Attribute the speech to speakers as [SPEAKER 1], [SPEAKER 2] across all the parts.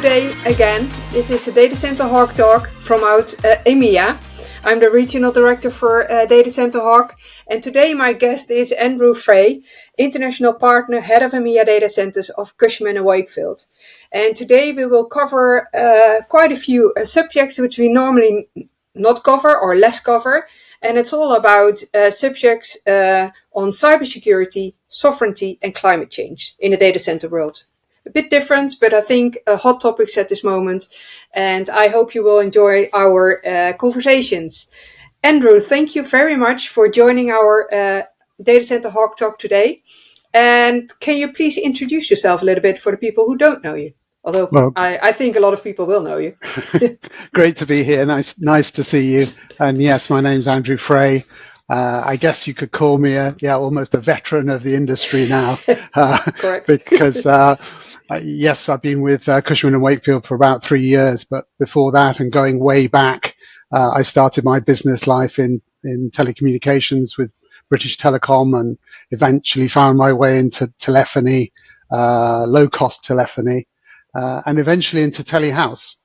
[SPEAKER 1] today again. This is the Data Center Hawk Talk from out EMEA. I'm the Regional Director for Data Center Hawk, and today my guest is Andrew Fray, International Partner, Head of EMEA Data Centers of Cushman & Wakefield. And today we will cover quite a few subjects which we normally not cover or less cover, and it's all about subjects on cybersecurity, sovereignty and climate change in the data center world. A bit different, but I think hot topics at this moment, and I hope you will enjoy our conversations. Andrew, thank you very much for joining our Data Center Hawk Talk today. And can you please introduce yourself a little bit for the people who don't know you? Although I think a lot of people will know you.
[SPEAKER 2] Great to be here. Nice to see you. And yes, my name's Andrew Fray. I guess you could call me almost a veteran of the industry now.
[SPEAKER 1] Correct.
[SPEAKER 2] Because yes, I've been with Cushman & Wakefield for about 3 years, but before that and going way back, I started my business life in telecommunications with British Telecom and eventually found my way into telephony, low-cost telephony, and eventually into Telehouse,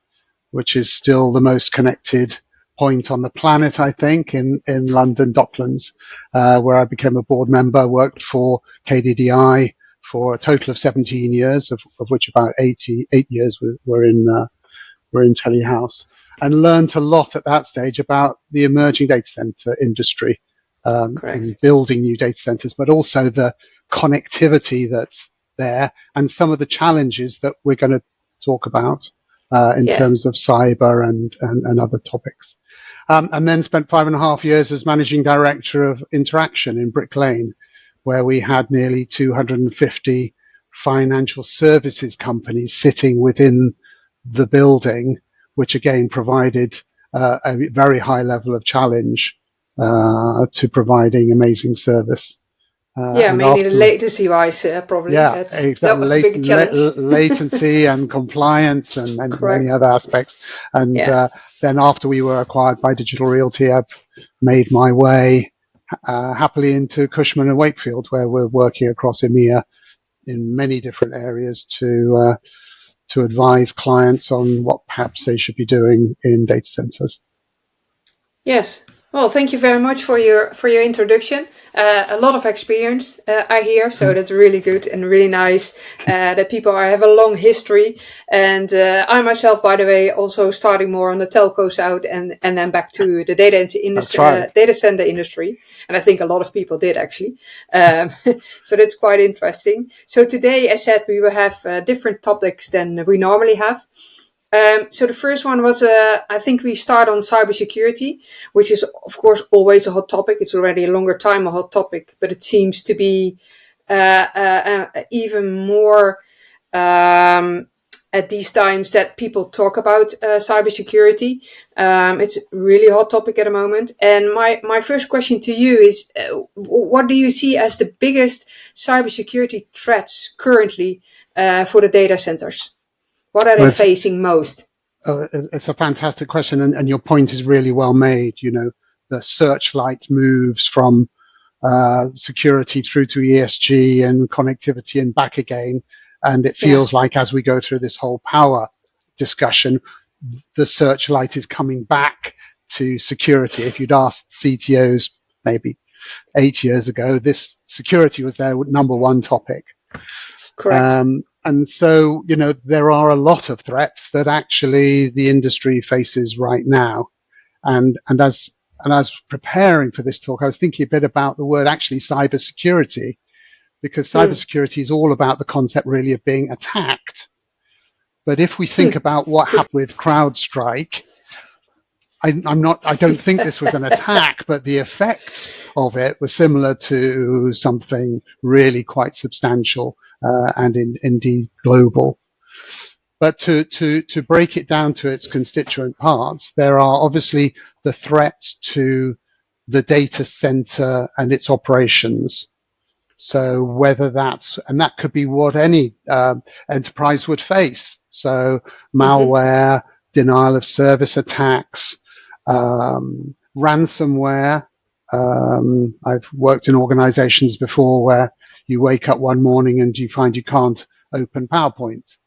[SPEAKER 2] which is still the most connected point on the planet, I think, in London Docklands, where I became a board member, worked for KDDI for a total of 17 years, of which about 8 years were in Telehouse, and learned a lot at that stage about the emerging data center industry, and building new data centers, but also the connectivity that's there and some of the challenges that we're going to talk about in terms of cyber and other topics. And then spent 5.5 years as managing director of Interaction in Brick Lane, where we had nearly 250 financial services companies sitting within the building, which again provided a very high level of challenge to providing amazing service.
[SPEAKER 1] Mainly latency-wise, probably.
[SPEAKER 2] Yeah, exactly.
[SPEAKER 1] That was a big challenge.
[SPEAKER 2] Latency and compliance and many other aspects. And then after we were acquired by Digital Realty, I've made my way happily into Cushman & Wakefield, where we're working across EMEA in many different areas to advise clients on what perhaps they should be doing in data centers.
[SPEAKER 1] Yes. Well, thank you very much for your introduction. A lot of experience, I hear, so that's really good and really nice that people have a long history. And I myself, by the way, also starting more on the telco side and then back to the data center industry. And I think a lot of people did actually. So that's quite interesting. So today, as said, we will have different topics than we normally have. So the first one was, I think we start on cybersecurity, which is, of course, always a hot topic. It's already a longer time a hot topic, but it seems to be even more at these times that people talk about cybersecurity. It's a really hot topic at the moment. And my first question to you is, what do you see as the biggest cybersecurity threats currently for the data centers? What are they facing most?
[SPEAKER 2] It's a fantastic question, and your point is really well made. You know, the searchlight moves from security through to ESG and connectivity and back again, and it feels like as we go through this whole power discussion, the searchlight is coming back to security. If you'd asked CTOs maybe 8 years ago, this security was their number one topic.
[SPEAKER 1] Correct.
[SPEAKER 2] And so, you know, there are a lot of threats that actually the industry faces right now. And as preparing for this talk, I was thinking a bit about the word actually cybersecurity, because cybersecurity is all about the concept really of being attacked. But if we think about what happened with CrowdStrike, I don't think this was an attack, but the effects of it were similar to something really quite substantial. And indeed global. But to break it down to its constituent parts, there are obviously the threats to the data center and its operations. So whether and that could be what any enterprise would face. So malware, denial of service attacks, ransomware. I've worked in organizations before where you wake up one morning and you find you can't open PowerPoint.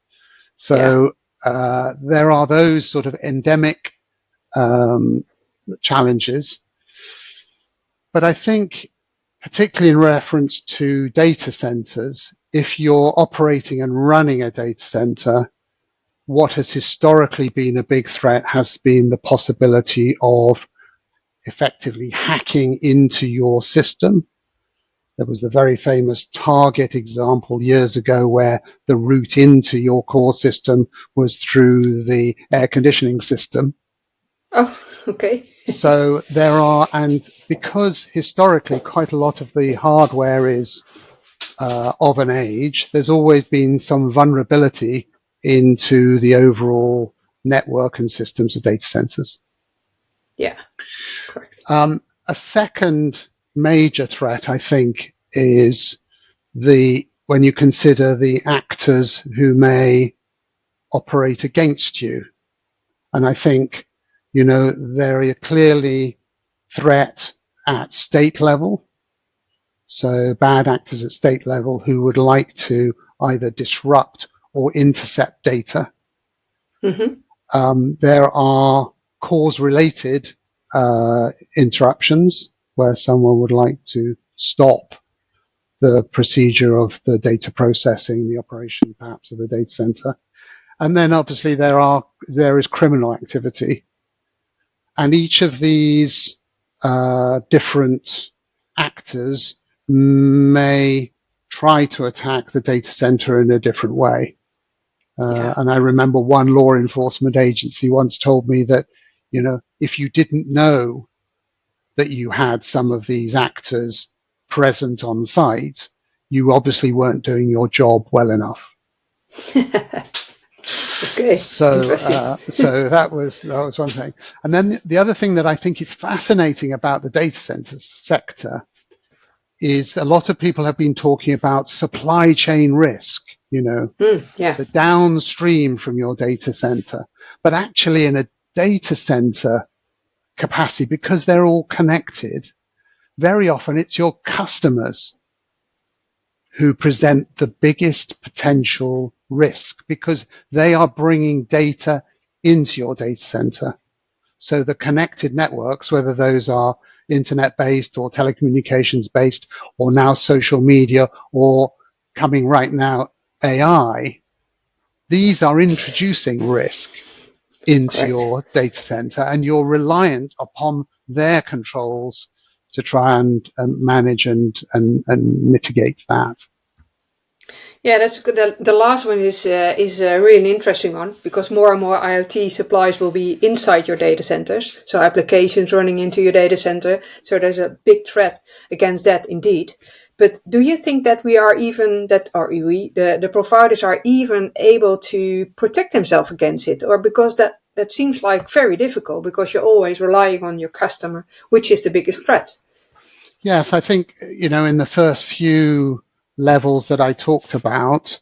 [SPEAKER 2] So there are those sort of endemic challenges. But I think, particularly in reference to data centers, if you're operating and running a data center, what has historically been a big threat has been the possibility of effectively hacking into your system. There was the very famous Target example years ago where the route into your core system was through the air conditioning system.
[SPEAKER 1] Oh, okay.
[SPEAKER 2] So there are, and because historically quite a lot of the hardware is of an age, there's always been some vulnerability into the overall network and systems of data centers.
[SPEAKER 1] Yeah, correct.
[SPEAKER 2] A second major threat, I think, is when you consider the actors who may operate against you. And I think, there are clearly threat at state level. So bad actors at state level who would like to either disrupt or intercept data.
[SPEAKER 1] Mm-hmm.
[SPEAKER 2] There are cause-related interruptions where someone would like to stop the procedure of the data processing, the operation perhaps of the data center. And then obviously there is criminal activity. And each of these different actors may try to attack the data center in a different way. And I remember one law enforcement agency once told me that, if you didn't know that you had some of these actors present on site, you obviously weren't doing your job well enough.
[SPEAKER 1] Okay.
[SPEAKER 2] So that was one thing. And then the other thing that I think is fascinating about the data center sector is a lot of people have been talking about supply chain risk, the downstream from your data center. But actually in a data center capacity, because they're all connected, very often it's your customers who present the biggest potential risk because they are bringing data into your data center. So the connected networks, whether those are internet-based or telecommunications-based or now social media or coming right now AI, these are introducing risk into your data center and you're reliant upon their controls to try and manage and mitigate that.
[SPEAKER 1] Yeah, that's good. The last one is really an interesting one because more and more IoT supplies will be inside your data centers. So applications running into your data center. So there's a big threat against that indeed. But do you think that the providers are even able to protect themselves against it? Or because that seems like very difficult because you're always relying on your customer, which is the biggest threat.
[SPEAKER 2] Yes, I think, in the first few levels that I talked about,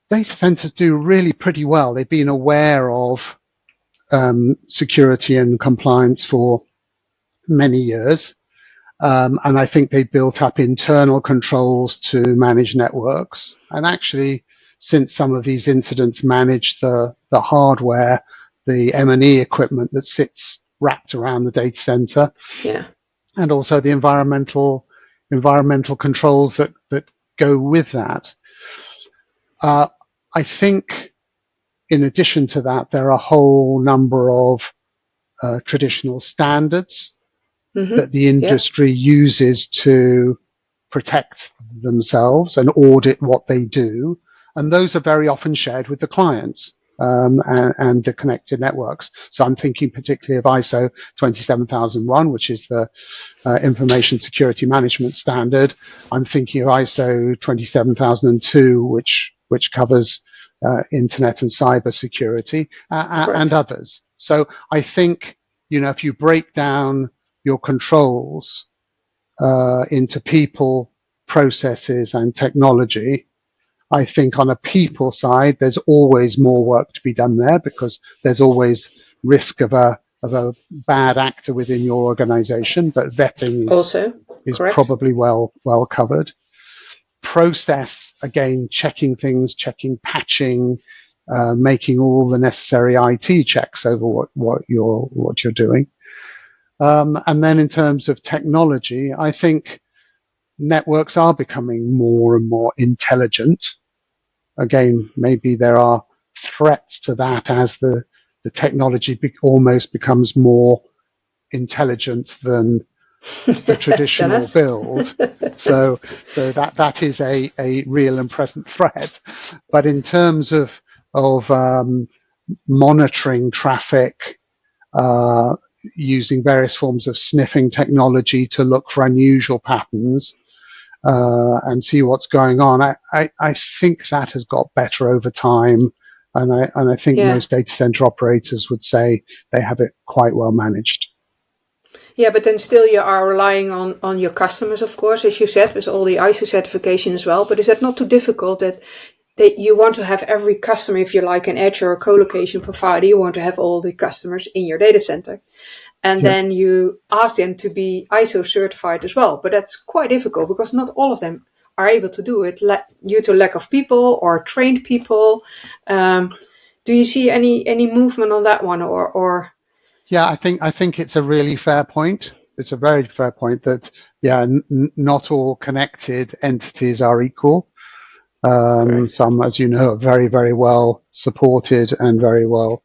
[SPEAKER 2] data centers do really pretty well. They've been aware of security and compliance for many years. And I think they built up internal controls to manage networks. And actually, since some of these incidents manage the hardware, the M&E equipment that sits wrapped around the data center, and also the environmental controls that go with that. I think in addition to that, there are a whole number of traditional standards that the industry uses to protect themselves and audit what they do. And those are very often shared with the clients and the connected networks. So I'm thinking particularly of ISO 27001, which is the information security management standard. I'm thinking of ISO 27002, which covers internet and cybersecurity and others. So I think, if you break down your controls into people, processes, and technology, I think on a people side, there's always more work to be done there because there's always risk of a bad actor within your organization, but vetting is probably well covered. Process, again, checking things, checking patching, making all the necessary IT checks over what you're doing. And then in terms of technology, I think networks are becoming more and more intelligent. Again, maybe there are threats to that as the technology almost becomes more intelligent than the traditional build. So that is a real and present threat. But in terms of monitoring traffic, using various forms of sniffing technology to look for unusual patterns and see what's going on, I think that has got better over time. And I think most data center operators would say they have it quite well managed.
[SPEAKER 1] Yeah, but then still you are relying on your customers, of course, as you said, with all the ISO certification as well. But is that not too difficult that you want to have every customer, if you're like an edge or a co-location provider, you want to have all the customers in your data center. And then you ask them to be ISO certified as well. But that's quite difficult because not all of them are able to do it due to lack of people or trained people. Do you see any movement on that one or?
[SPEAKER 2] Yeah, I think it's a really fair point. It's a very fair point that, not all connected entities are equal. Some, as you know, are very, very well supported and very well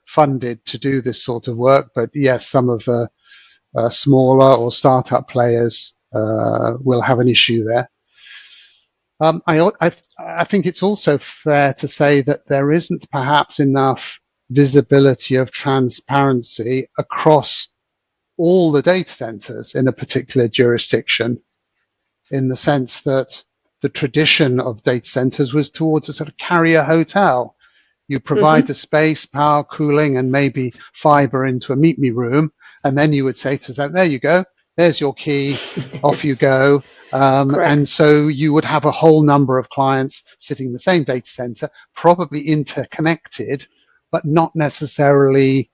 [SPEAKER 2] funded to do this sort of work. But yes, some of the smaller or startup players will have an issue there. I think it's also fair to say that there isn't perhaps enough visibility of transparency across all the data centers in a particular jurisdiction, in the sense that the tradition of data centers was towards a sort of carrier hotel. You provide the space, power, cooling, and maybe fiber into a meet me room. And then you would say to them, there you go, there's your key, off you go. And so you would have a whole number of clients sitting in the same data center, probably interconnected, but not necessarily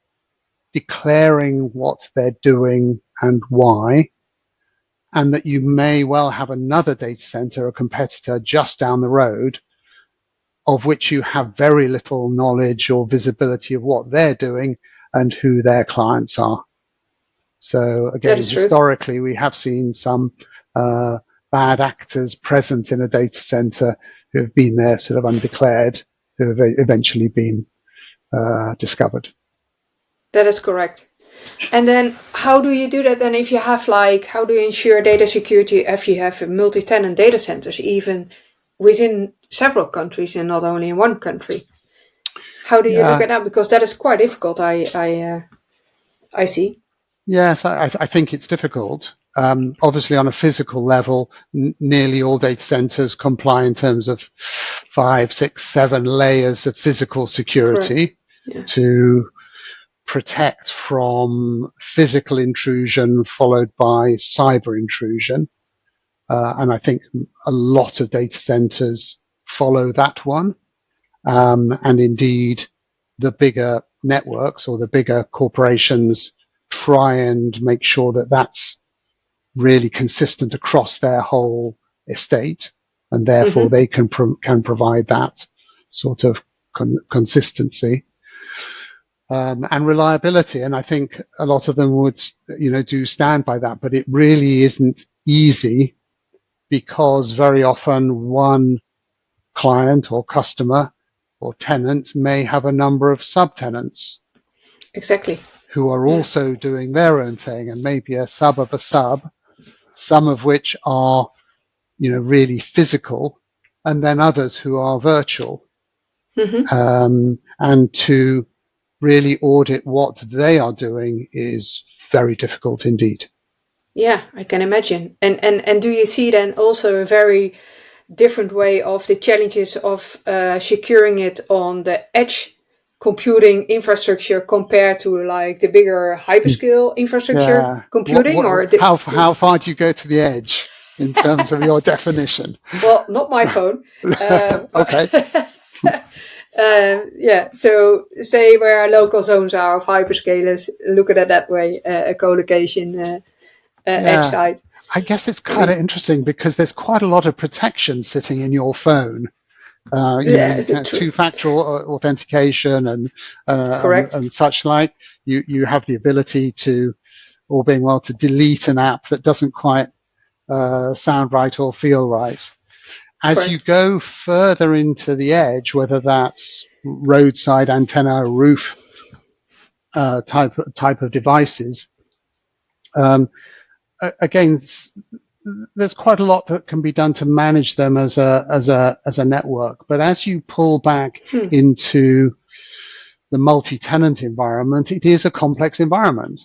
[SPEAKER 2] declaring what they're doing and why. And that you may well have another data center, a competitor just down the road, of which you have very little knowledge or visibility of what they're doing and who their clients are. So again, historically, we have seen some bad actors present in a data center who have been there sort of undeclared, who have eventually been discovered.
[SPEAKER 1] That is correct. And then how do you do that then if you have how do you ensure data security if you have multi-tenant data centers, even within several countries and not only in one country? How do you look at that? Because that is quite difficult, I see.
[SPEAKER 2] Yes, I think it's difficult. Obviously, on a physical level, nearly all data centers comply in terms of 5, 6, 7 layers of physical security to protect from physical intrusion followed by cyber intrusion. And I think a lot of data centers follow that one. And indeed, the bigger networks or the bigger corporations try and make sure that that's really consistent across their whole estate, and therefore they can provide that sort of consistency and reliability. And I think a lot of them would, do stand by that, but it really isn't easy because very often one client or customer or tenant may have a number of subtenants.
[SPEAKER 1] Exactly.
[SPEAKER 2] Who are also doing their own thing, and maybe a sub of a sub, some of which are, really physical, and then others who are virtual. And to really audit what they are doing is very difficult indeed.
[SPEAKER 1] Yeah, I can imagine. And do you see then also a very different way of the challenges of securing it on the edge computing infrastructure compared to the bigger hyperscale infrastructure computing?
[SPEAKER 2] How far do you go to the edge in terms of your definition?
[SPEAKER 1] Well, not my phone.
[SPEAKER 2] Okay.
[SPEAKER 1] So say where local zones are of hyperscalers, look at it that way, a co-location edge site.
[SPEAKER 2] I guess it's kind of interesting because there's quite a lot of protection sitting in your phone You can two-factor authentication and such like. You have the ability to, all being well, to delete an app that doesn't quite sound right or feel right. As you go further into the edge, whether that's roadside antenna, roof type of devices, again, there's quite a lot that can be done to manage them as a network. But as you pull back into the multi-tenant environment, it is a complex environment.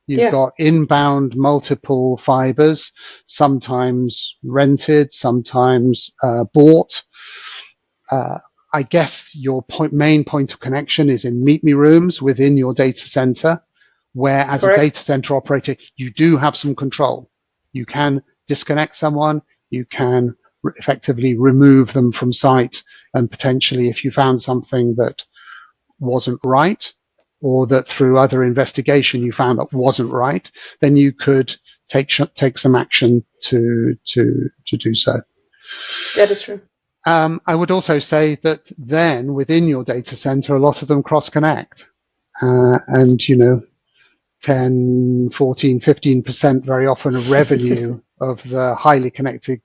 [SPEAKER 2] You've got inbound multiple fibers, sometimes rented, sometimes bought. I guess your main point of connection is in meet me rooms within your data center, where as a data center operator, you do have some control. You can disconnect someone, you can effectively remove them from site, and potentially if you found something that wasn't right, or that through other investigation you found that wasn't right, then you could take some action to do so.
[SPEAKER 1] That is true.
[SPEAKER 2] I would also say that then within your data center, a lot of them cross-connect. And, 10, 14, 15% very often of revenue of the highly connected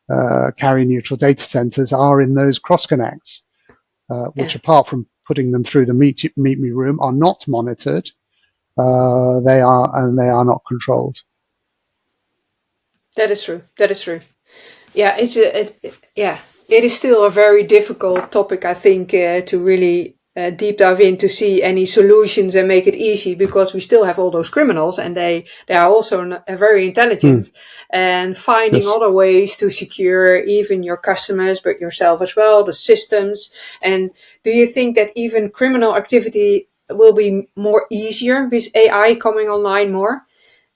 [SPEAKER 2] carrier neutral data centers are in those cross-connects, which apart from putting them through the meet me room are not monitored. They are not controlled.
[SPEAKER 1] That is true. That is true. Yeah, it is still a very difficult topic, I think, to really deep dive in to see any solutions and make it easy, because we still have all those criminals, and they are also very intelligent and finding other ways to secure even your customers, but yourself as well, the systems. And do you think that even criminal activity will be more easier with AI coming online more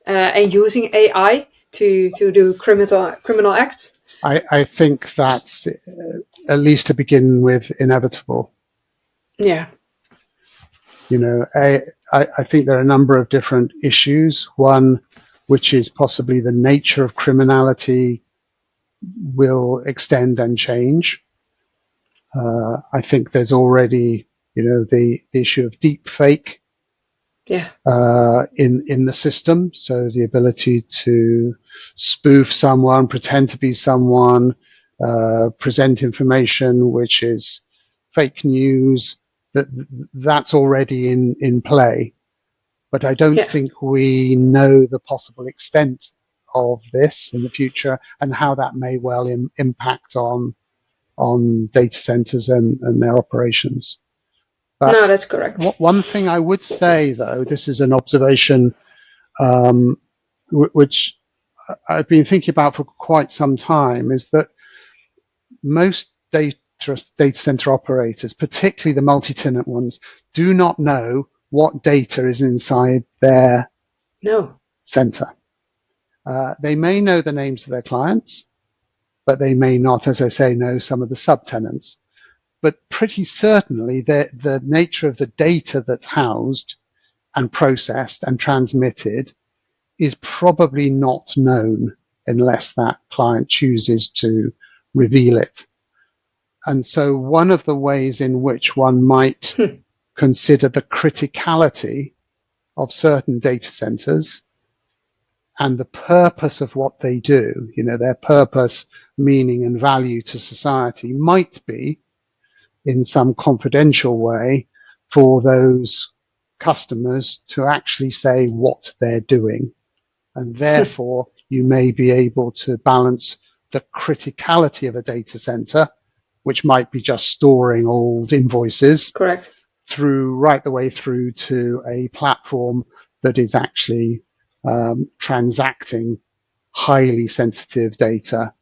[SPEAKER 1] and using AI to do criminal acts?
[SPEAKER 2] I think that's, at least to begin with, inevitable.
[SPEAKER 1] Yeah.
[SPEAKER 2] I think there are a number of different issues. One, which is possibly the nature of criminality will extend and change. I think there's already, the issue of deep fake in the system. So the ability to spoof someone, pretend to be someone, present information which is fake news, that's already in play. But I don't think we know the possible extent of this in the future and how that may well impact on data centers and their operations. But
[SPEAKER 1] no, that's correct.
[SPEAKER 2] One thing I would say, though, this is an observation which I've been thinking about for quite some time, is that most data center operators, particularly the multi-tenant ones, do not know what data is inside their center. They may know the names of their clients, but they may not, as I say, know some of the subtenants. But pretty certainly the nature of the data that's housed and processed and transmitted is probably not known unless that client chooses to reveal it. And so one of the ways in which one might consider the criticality of certain data centers and the purpose of what they do, their purpose, meaning and value to society, might be in some confidential way for those customers to actually say what they're doing. And therefore, you may be able to balance the criticality of a data center, which might be just storing old invoices, right the way through to a platform that is actually transacting highly sensitive data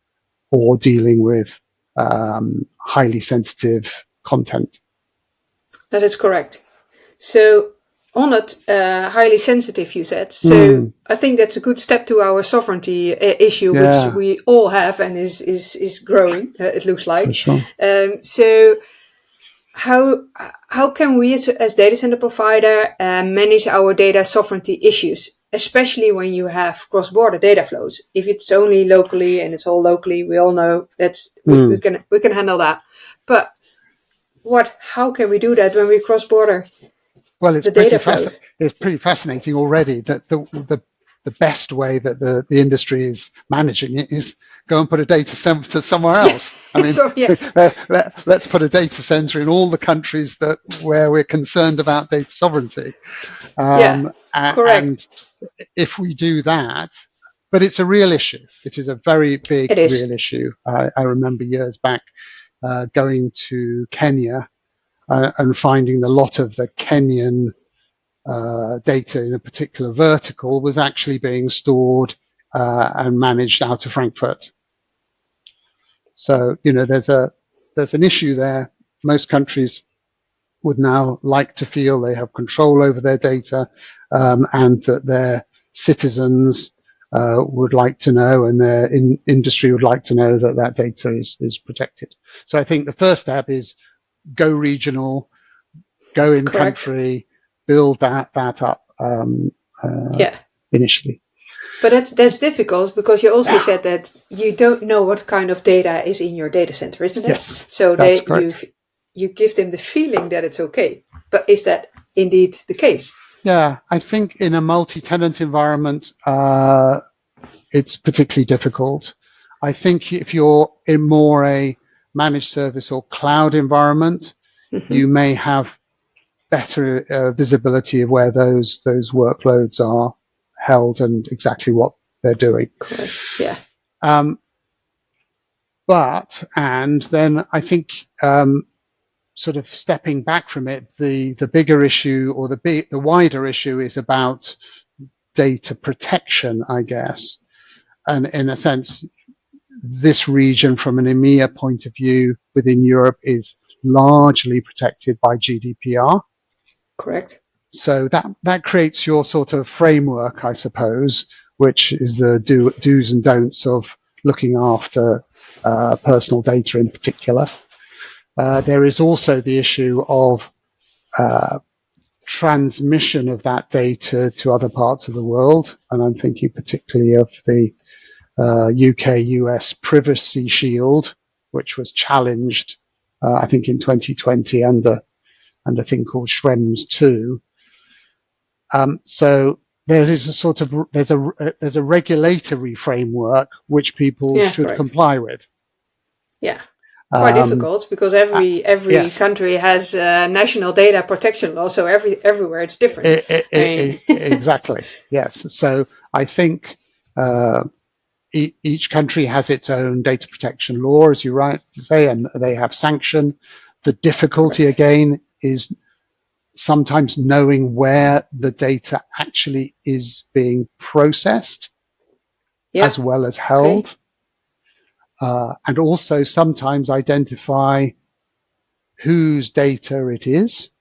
[SPEAKER 2] or dealing with highly sensitive content.
[SPEAKER 1] That is correct. So on it, highly sensitive, you said. So I think that's a good step to our sovereignty issue, which we all have and is growing, it looks like.
[SPEAKER 2] For sure.
[SPEAKER 1] So how can we as data center provider manage our data sovereignty issues? especially when you have cross-border data flows. If it's only locally and it's all locally, we all know we can handle that. But how can we do that when we cross-border?
[SPEAKER 2] Well, it's
[SPEAKER 1] the data flows.
[SPEAKER 2] It's pretty fascinating already that the best way that the industry is managing it is go and put a data center somewhere else. I mean, let's put a data center in all the countries where we're concerned about data sovereignty.
[SPEAKER 1] Correct.
[SPEAKER 2] And if we do that, but it's a real issue. It is a very big real issue. I remember years back going to Kenya and finding a lot of the Kenyan data in a particular vertical was actually being stored and managed out of Frankfurt. So, there's an issue there. Most countries would now like to feel they have control over their data and that their citizens would like to know, and their industry would like to know that data is protected. So I think the first step is go regional, go in country, build that up initially.
[SPEAKER 1] But that's difficult because you also said that you don't know what kind of data is in your data center, isn't it?
[SPEAKER 2] Yes.
[SPEAKER 1] So you give them the feeling that it's okay. But is that indeed the case?
[SPEAKER 2] Yeah, I think in a multi-tenant environment, it's particularly difficult. I think if you're in more a managed service or cloud environment, you may have better visibility of where those workloads are held and exactly what they're doing.
[SPEAKER 1] Correct. Yeah.
[SPEAKER 2] And then I think sort of stepping back from it, the bigger issue or the wider issue is about data protection, I guess. And in a sense, this region from an EMEA point of view within Europe is largely protected by GDPR.
[SPEAKER 1] Correct.
[SPEAKER 2] So that creates your sort of framework, I suppose, which is the do's and don'ts of looking after personal data in particular. There is also the issue of transmission of that data to other parts of the world. And I'm thinking particularly of the UK-US Privacy Shield, which was challenged, I think, in 2020 under a thing called Schrems 2. So there is a sort of there's a regulatory framework which people should comply with.
[SPEAKER 1] Yeah, quite difficult because every country has national data protection law, so everywhere it's different.
[SPEAKER 2] Exactly. Yes. So I think each country has its own data protection law, as you rightly say, and they have sanction. The difficulty again is sometimes knowing where the data actually is being processed as well as held. And also sometimes identify whose data it is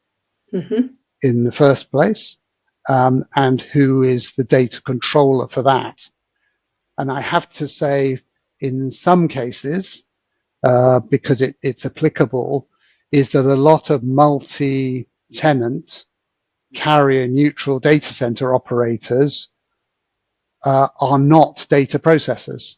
[SPEAKER 2] in the first place, and who is the data controller for that. And I have to say, in some cases, because it's applicable, is that a lot of multi-tenant carrier neutral data center operators are not data processors.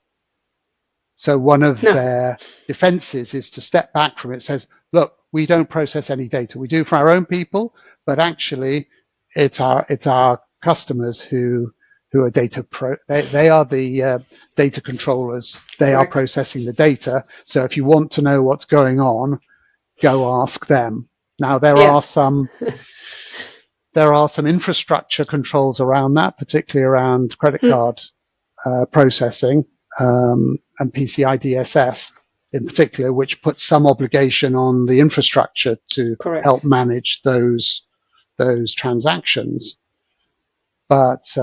[SPEAKER 2] So one of their defenses is to step back from it. Says, look, we don't process any data. We do for our own people, but actually it's our customers who are they are the data controllers. They are processing the data. So if you want to know what's going on, go ask them. Now there are some infrastructure controls around that, particularly around credit card processing. And PCI DSS in particular, which puts some obligation on the infrastructure to help manage those transactions. But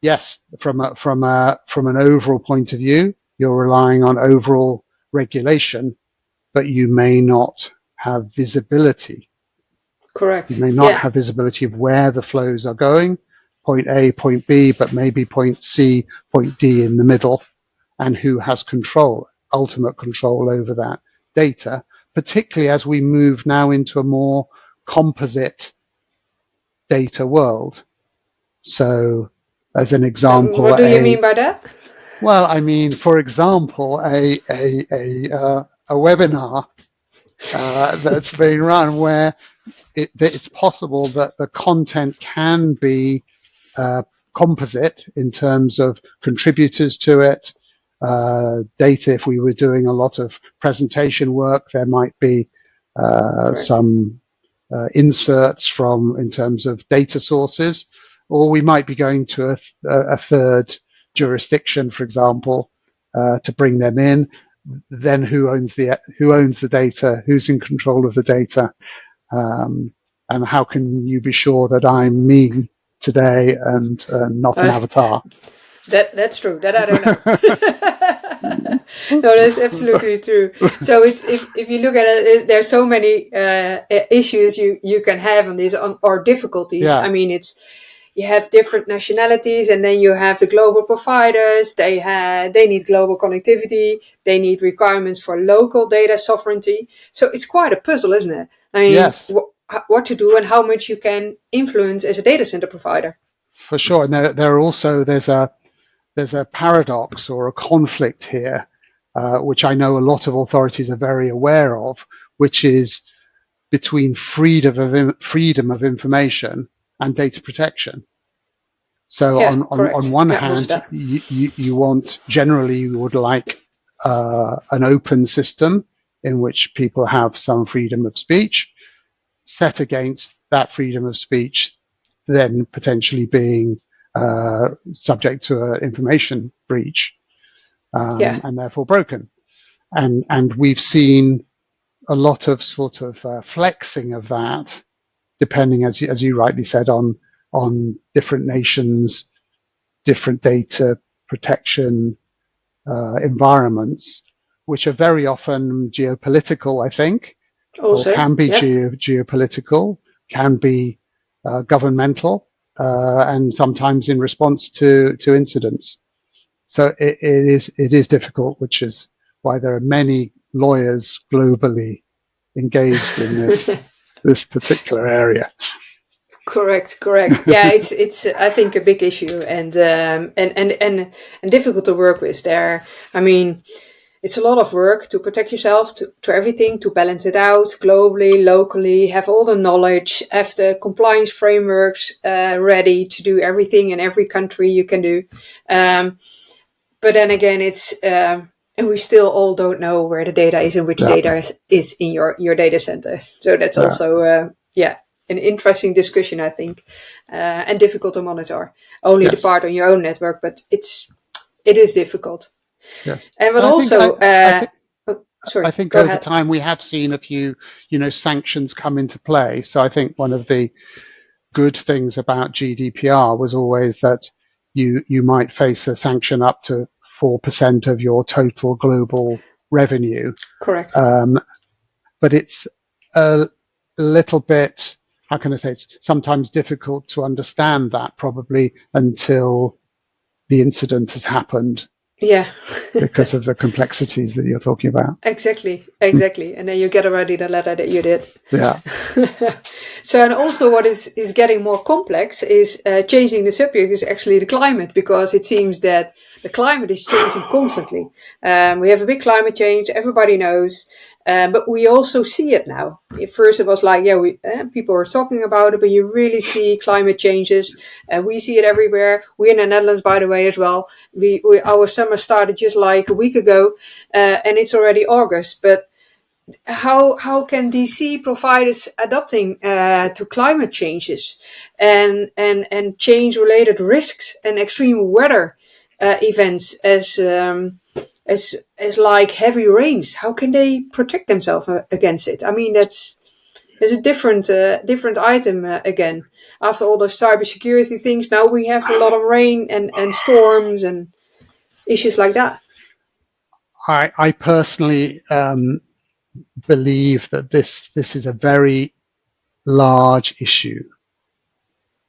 [SPEAKER 2] yes, from an overall point of view, you're relying on overall regulation, but you may not have visibility.
[SPEAKER 1] Correct.
[SPEAKER 2] You may not have visibility of where the flows are going, point A, point B, but maybe point C, point D in the middle. And who has ultimate control over that data, particularly as we move now into a more composite data world. So as an example.
[SPEAKER 1] What do you mean by that?
[SPEAKER 2] Well, I mean, for example, a webinar that's being run where it's possible that the content can be composite in terms of contributors to it, data. If we were doing a lot of presentation work, there might be some inserts in terms of data sources, or we might be going to a third jurisdiction, for example, to bring them in. Then who owns the data? Who's in control of the data? And how can you be sure that I'm me today and not an avatar?
[SPEAKER 1] That's true. That I don't know. No, that's absolutely true. So it's if you look at it, there's so many issues you can have on this or difficulties.
[SPEAKER 2] Yeah.
[SPEAKER 1] I mean, you have different nationalities, and then you have the global providers. They need global connectivity. They need requirements for local data sovereignty. So it's quite a puzzle, isn't it? I mean,
[SPEAKER 2] Yes.
[SPEAKER 1] What to do and how much you can influence as a data center provider.
[SPEAKER 2] For sure, and there are also there's a paradox or a conflict here, which I know a lot of authorities are very aware of, which is between freedom of information and data protection. So
[SPEAKER 1] Yeah,
[SPEAKER 2] on one hand, you would like an open system in which people have some freedom of speech, set against that freedom of speech then potentially being subject to an information breach and therefore broken. And we've seen a lot of sort of flexing of that, depending, as you rightly said, on different nations, different data protection environments, which are very often geopolitical, I think,
[SPEAKER 1] also,
[SPEAKER 2] or can be geopolitical, can be governmental, and sometimes in response to incidents. So it is difficult, which is why there are many lawyers globally engaged in this particular area.
[SPEAKER 1] Correct. Yeah, it's I think a big issue and difficult to work with there. I mean, it's a lot of work to protect yourself to everything, to balance it out globally, locally, have all the knowledge, have the compliance frameworks ready to do everything in every country you can do. But then again, it's and we still all don't know where the data is and which data is in your data center. So that's also an interesting discussion, I think, and difficult to monitor. Only the part on your own network, but it is difficult.
[SPEAKER 2] Yes,
[SPEAKER 1] and but also,
[SPEAKER 2] I think over time we have seen a few, sanctions come into play. So I think one of the good things about GDPR was always that you might face a sanction up to 4% of your total global revenue.
[SPEAKER 1] Correct.
[SPEAKER 2] But it's a little bit, how can I say, it's sometimes difficult to understand that probably until the incident has happened.
[SPEAKER 1] Yeah.
[SPEAKER 2] Because of the complexities that you're talking about.
[SPEAKER 1] Exactly. And then you get already the letter that you did.
[SPEAKER 2] Yeah.
[SPEAKER 1] So, and also what is getting more complex is changing the subject is actually the climate, because it seems that the climate is changing constantly. We have a big climate change, everybody knows, but we also see it now. At first it was like, people were talking about it, but you really see climate changes. We see it everywhere. We're in the Netherlands, by the way, as well. Our summer started just like a week ago, and it's already August. But how can DC provide us adapting to climate changes and change related risks and extreme weather events as like heavy rains? How can they protect themselves against it? I mean, there's a different item again. After all those cybersecurity things, now we have a lot of rain and storms and issues like that.
[SPEAKER 2] I personally believe that this is a very large issue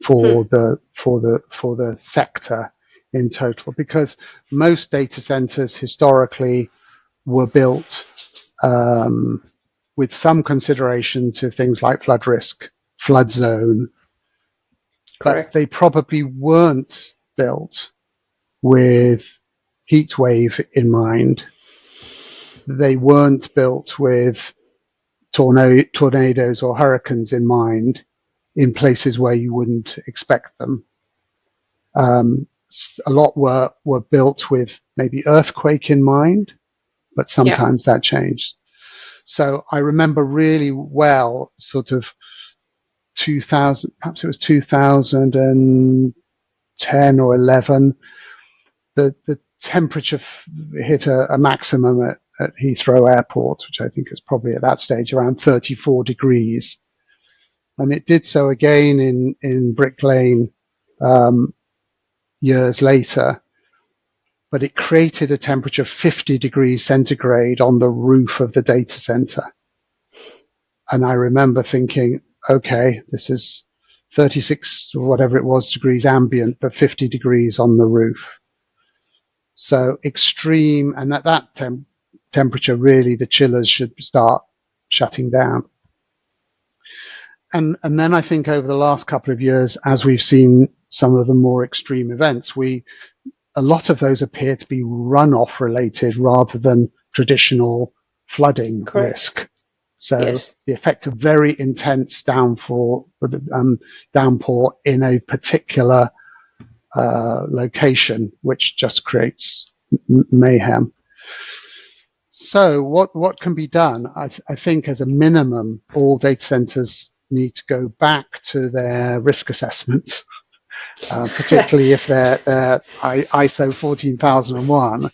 [SPEAKER 2] for the sector in total, because most data centers historically were built with some consideration to things like flood risk, flood zone.
[SPEAKER 1] Correct.
[SPEAKER 2] But they probably weren't built with heat wave in mind. They weren't built with tornadoes or hurricanes in mind in places where you wouldn't expect them. A lot were built with maybe earthquake in mind, but sometimes that changed. So I remember really well, sort of 2000, perhaps it was 2010 or 11, the temperature hit a maximum at Heathrow Airport, which I think is probably at that stage around 34 degrees. And it did so again in Brick Lane years later, but it created a temperature of 50 degrees centigrade on the roof of the data center. And I remember thinking, okay, this is 36 or whatever it was degrees ambient, but 50 degrees on the roof. So extreme, and at that temperature, really the chillers should start shutting down. And then I think over the last couple of years, as we've seen some of the more extreme events, a lot of those appear to be runoff related rather than traditional flooding risk. So the effect of very intense downpour in a particular location, which just creates mayhem. So what can be done? I think as a minimum, all data centers need to go back to their risk assessments, particularly if they're ISO 14001.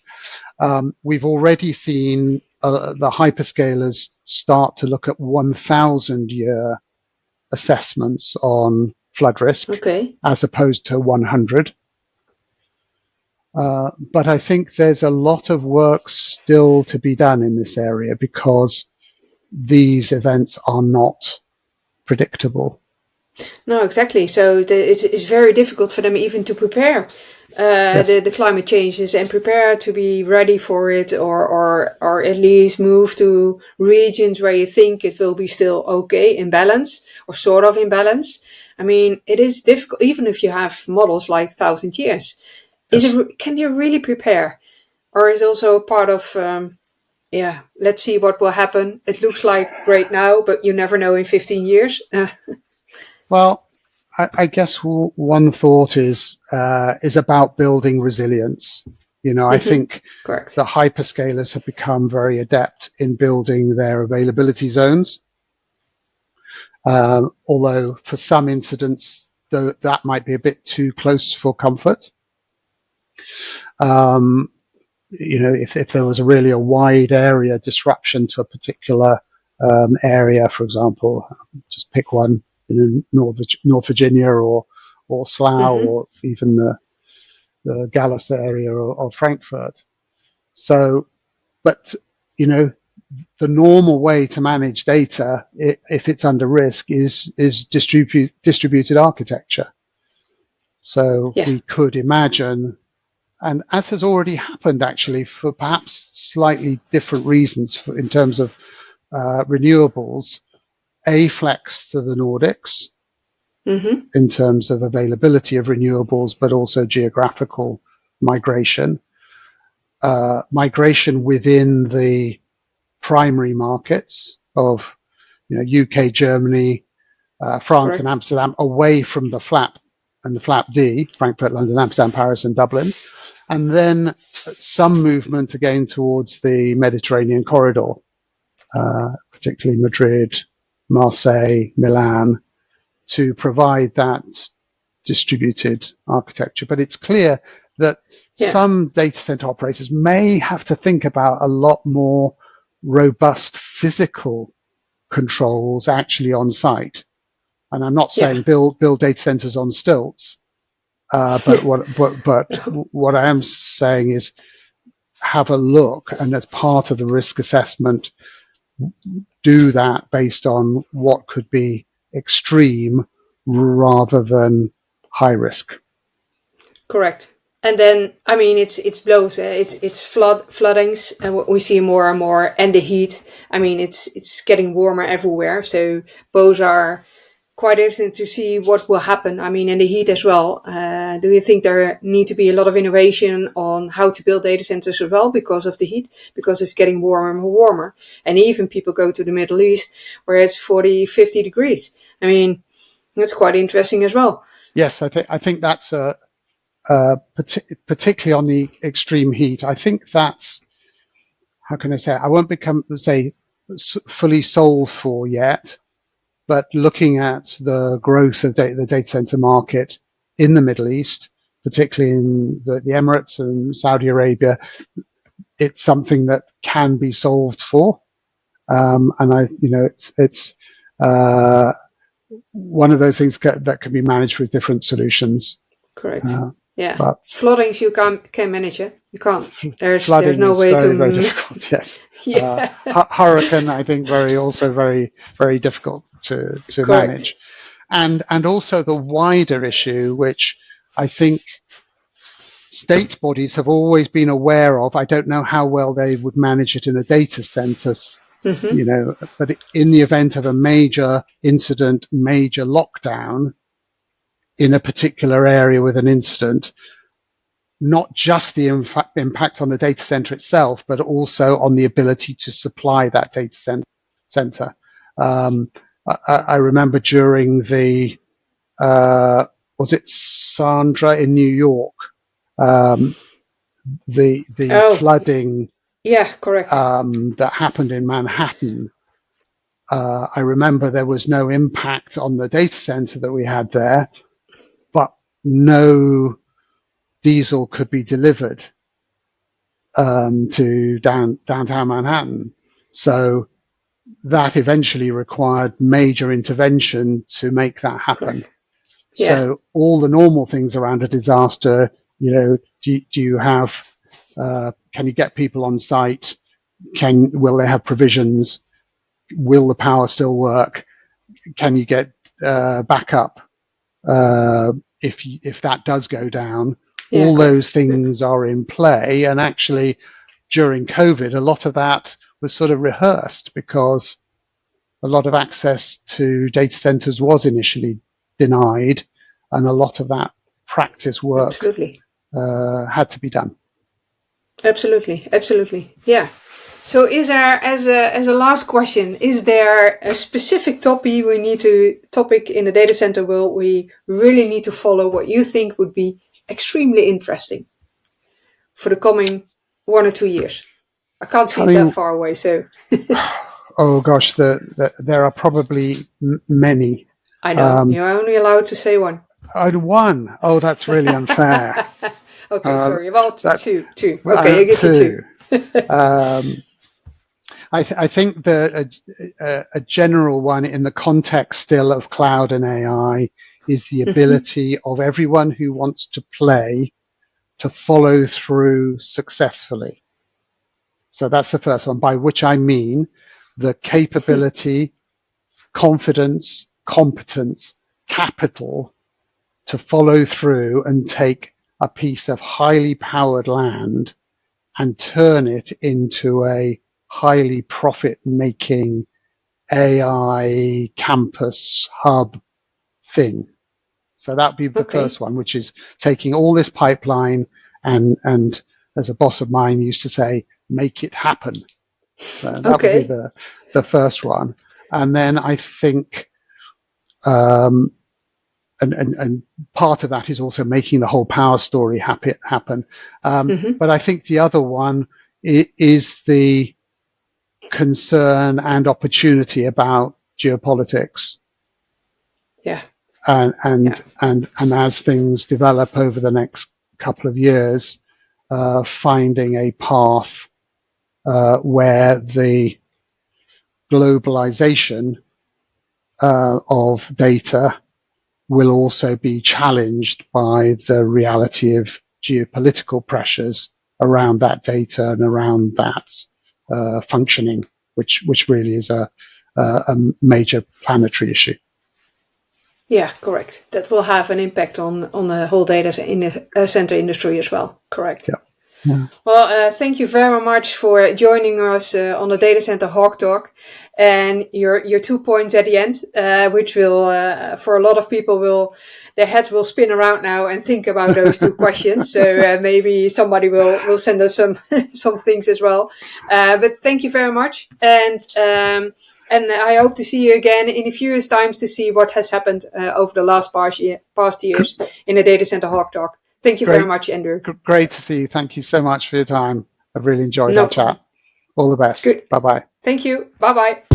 [SPEAKER 2] We've already seen the hyperscalers start to look at 1,000-year assessments on flood risk, as opposed to 100. But I think there's a lot of work still to be done in this area because these events are not predictable.
[SPEAKER 1] No, exactly. So it's very difficult for them even to prepare the climate changes and prepare to be ready for it, or at least move to regions where you think it will be still okay in balance or sort of in balance. I mean, it is difficult even if you have models like 1,000 years. Can you really prepare, or is it also a part of let's see what will happen? It looks like great now, but you never know in 15 years.
[SPEAKER 2] Well, I guess one thought is about building resilience. I think the hyperscalers have become very adept in building their availability zones. Although for some incidents, that might be a bit too close for comfort. If there was really a wide area disruption to a particular area, for example, just pick one, North Virginia or Slough, or even the Gallus area or Frankfurt. So, but the normal way to manage data, if it's under risk, is distributed architecture. So we could imagine, and as has already happened actually for perhaps slightly different reasons in terms of renewables, flex to the Nordics in terms of availability of renewables, but also geographical migration. Migration within the primary markets of UK, Germany, France and Amsterdam, away from the flap and the flap D, Frankfurt, London, Amsterdam, Paris and Dublin. And then some movement again towards the Mediterranean corridor, particularly Madrid, Marseille, Milan, to provide that distributed architecture. But it's clear that some data center operators may have to think about a lot more robust physical controls actually on site. And I'm not saying build data centers on stilts, but what I am saying is have a look, and as part of the risk assessment, do that based on what could be extreme rather than high risk.
[SPEAKER 1] Correct. And then, I mean, it's blows, it's floodings, and we see more and more, and the heat. I mean, it's getting warmer everywhere. So both are quite interesting to see what will happen. I mean, in the heat as well. Do you think there need to be a lot of innovation on how to build data centers as well because of the heat? Because it's getting warmer and warmer. And even people go to the Middle East where it's 40, 50 degrees. I mean, that's quite interesting as well.
[SPEAKER 2] Yes, I think that's particularly on the extreme heat. I think that's, how can I say it? I won't say fully sold for yet, but looking at the growth of the data center market in the Middle East, particularly in the Emirates and Saudi Arabia, it's something that can be solved for. And it's one of those things that can be managed with different solutions.
[SPEAKER 1] Correct. But floodings you can manage it. You can't. There's no way
[SPEAKER 2] very,
[SPEAKER 1] to.
[SPEAKER 2] Very difficult. Yes.
[SPEAKER 1] Yeah.
[SPEAKER 2] Hurricane, I think, very, very difficult to manage, and also the wider issue, which I think state bodies have always been aware of. I don't know how well they would manage it in a data center, but in the event of a major incident, major lockdown in a particular area with an incident, not just the impact on the data center itself, but also on the ability to supply that data center. I remember during the, was it Sandra in New York? The flooding,
[SPEAKER 1] correct.
[SPEAKER 2] that happened in Manhattan. I remember there was no impact on the data center that we had there, but no diesel could be delivered to downtown Manhattan. So that eventually required major intervention to make that happen. Yeah. So all the normal things around a disaster, do you have, can you get people on site? Will they have provisions? Will the power still work? Can you get backup if that does go down? Yeah, all those things are in play. And actually, during COVID, a lot of that was sort of rehearsed because a lot of access to data centers was initially denied, and a lot of that practice work had to be done.
[SPEAKER 1] Absolutely. Yeah. So is there, as a last question, is there a specific topic in the data center world we really need to follow, what you think would be extremely interesting for the coming 1 or 2 years? I can't see it that far away, so.
[SPEAKER 2] Oh gosh, there are probably many.
[SPEAKER 1] I know, you're only allowed to say one.
[SPEAKER 2] One? Oh, that's really unfair.
[SPEAKER 1] Okay, sorry, well, two. Okay, I give you two.
[SPEAKER 2] I think a general one in the context still of cloud and AI is the ability of everyone who wants to play to follow through successfully. So that's the first one, by which I mean the capability, confidence, competence, capital to follow through and take a piece of highly powered land and turn it into a highly profit-making AI campus hub thing. So that'd be the first one, which is taking all this pipeline and as a boss of mine used to say, make it happen. So that would be the first one. And then I think, and part of that is also making the whole power story happen. But I think the other one is the concern and opportunity about geopolitics.
[SPEAKER 1] Yeah.
[SPEAKER 2] And as things develop over the next couple of years, finding a path where the globalization of data will also be challenged by the reality of geopolitical pressures around that data and around that functioning, which really is a major planetary issue.
[SPEAKER 1] Yeah, correct. That will have an impact on the whole data center industry as well. Correct.
[SPEAKER 2] Yeah. Yeah.
[SPEAKER 1] Well, thank you very much for joining us on the Data Center Hawk Talk, and your 2 points at the end, which will, for a lot of people, their heads will spin around now and think about those 2 questions. So maybe somebody will send us some some things as well. But thank you very much, and I hope to see you again in a few years' times to see what has happened over the last past years in the Data Center Hawk Talk. Thank you very much, Andrew.
[SPEAKER 2] Great to see you. Thank you so much for your time. I've really enjoyed
[SPEAKER 1] No
[SPEAKER 2] our
[SPEAKER 1] problem.
[SPEAKER 2] chat. All the best.
[SPEAKER 1] Good.
[SPEAKER 2] Bye-bye.
[SPEAKER 1] Thank you. Bye-bye.